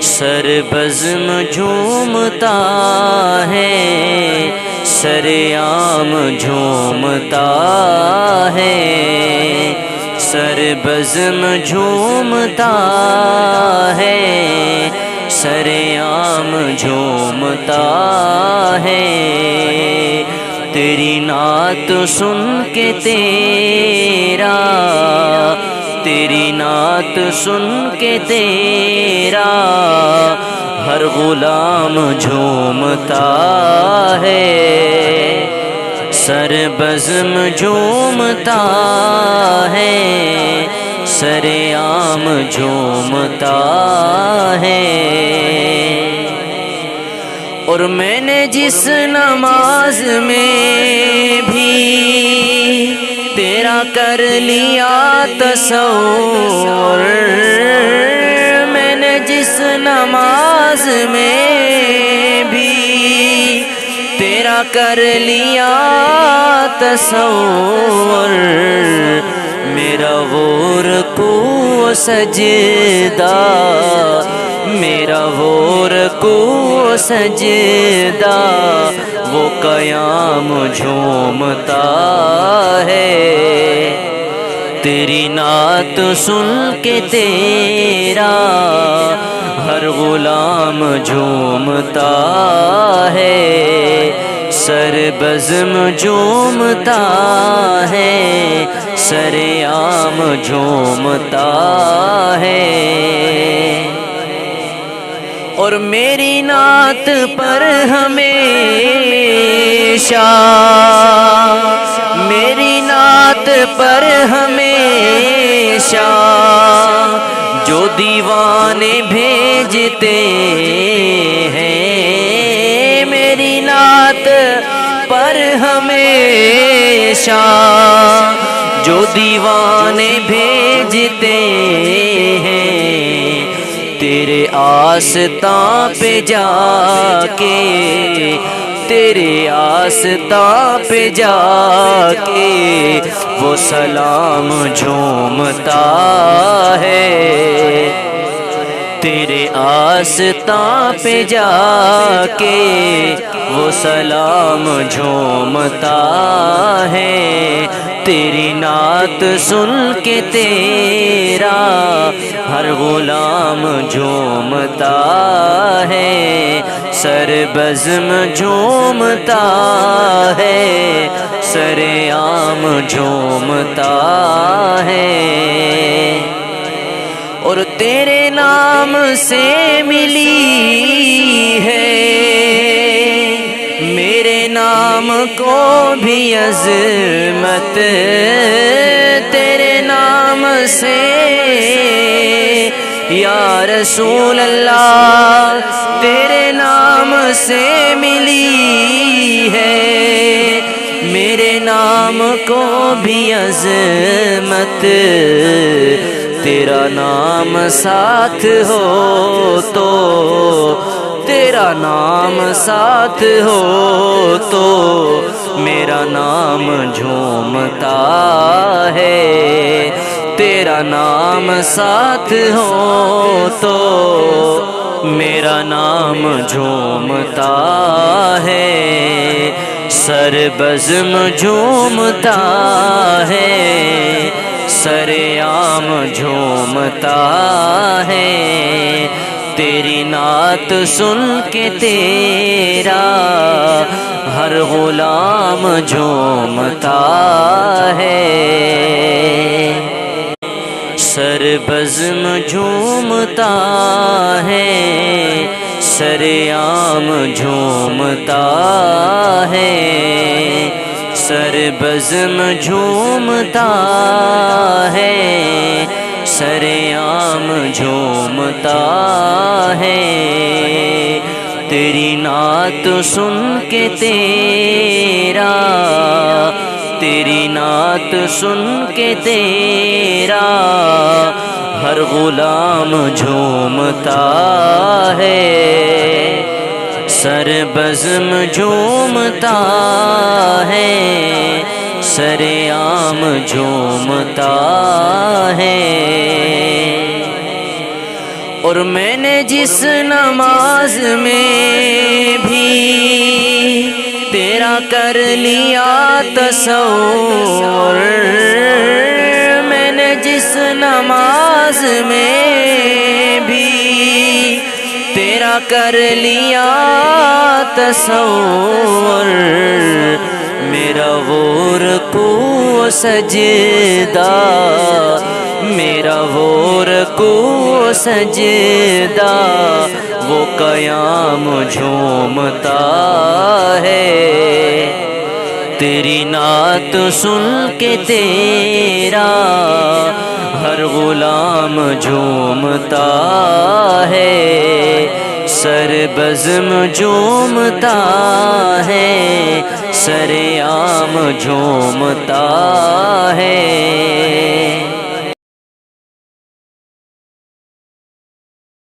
سر بزم جھومتا ہے، سر عام جھومتا ہے، سر بزم جھومتا ہے، سر عام جھومتا ہے، تیری نعت سن کے تیرا، تیری نعت سن کے تیرا ہر غلام جھومتا ہے، سر بزم جھومتا ہے، سر عام جھومتا ہے۔ اور میں نے جس نماز میں بھی تیرا کر لیا تصور، میں نے جس نماز میں بھی تیرا کر لیا تصور، میرا وہ رکوع سجدہ، میرا وہ رکوع سجدہ وہ قیام جھومتا ہے، تیری نعت سن کے تیرا ہر غلام جھومتا ہے، سر بزم جھومتا ہے، سر عام جھومتا ہے۔ اور میری نعت پر ہمیشہ، میری نعت پر ہمیشہ جو دیوانے بھیجتے ہیں، میری نعت پر ہمیشہ جو دیوانے بھیجتے ہیں، تیرے آستاں پہ جا کے، تیرے آستاں پہ جا کے وہ سلام جھومتا ہے، تیرے آستاں پہ جا کے وہ سلام جھومتا ہے، تیری نعت سن کے تیرا ہر غلام جھومتا ہے، سر بزم جھومتا ہے، سر عام جھومتا ہے۔ اور تیرے نام سے ملی ہے میرے نام کو بھی عظمت، تیرے نام سے یا رسول اللہ، تیرے نام سے ملی ہے میرے نام کو بھی عظمت، تیرا نام ساتھ ہو تو، تیرا نام ساتھ ہو تو میرا نام جھومتا ہے، تیرا نام ساتھ ہو تو میرا نام جھومتا ہے، سر بزم جھومتا ہے، سر عام جھومتا ہے، تیری نعت سن کے تیرا ہر غلام جھومتا ہے، سر بزم جھومتا ہے، سر عام جھومتا ہے، سر بزم جھومتا ہے، سر عام جھومتا ہے، تیری نعت سن کے تیرا، تیری نعت سن کے تیرا ہر غلام جھومتا ہے، سر بزم جھومتا ہے، سر عام جھومتا ہے۔ اور میں نے جس نماز میں بھی تیرا کر لیا تصور، میں نے جس نماز میں بھی تیرا کر لیا تصور، میرا وہ رکوع سجدہ، میرا وہ رکوع سجدہ، وہ قیام جھومتا ہے، تیری نعت سن کے تیرا ہر غلام جھومتا ہے، سر بزم جھومتا ہے، سر عام جھومتا ہے۔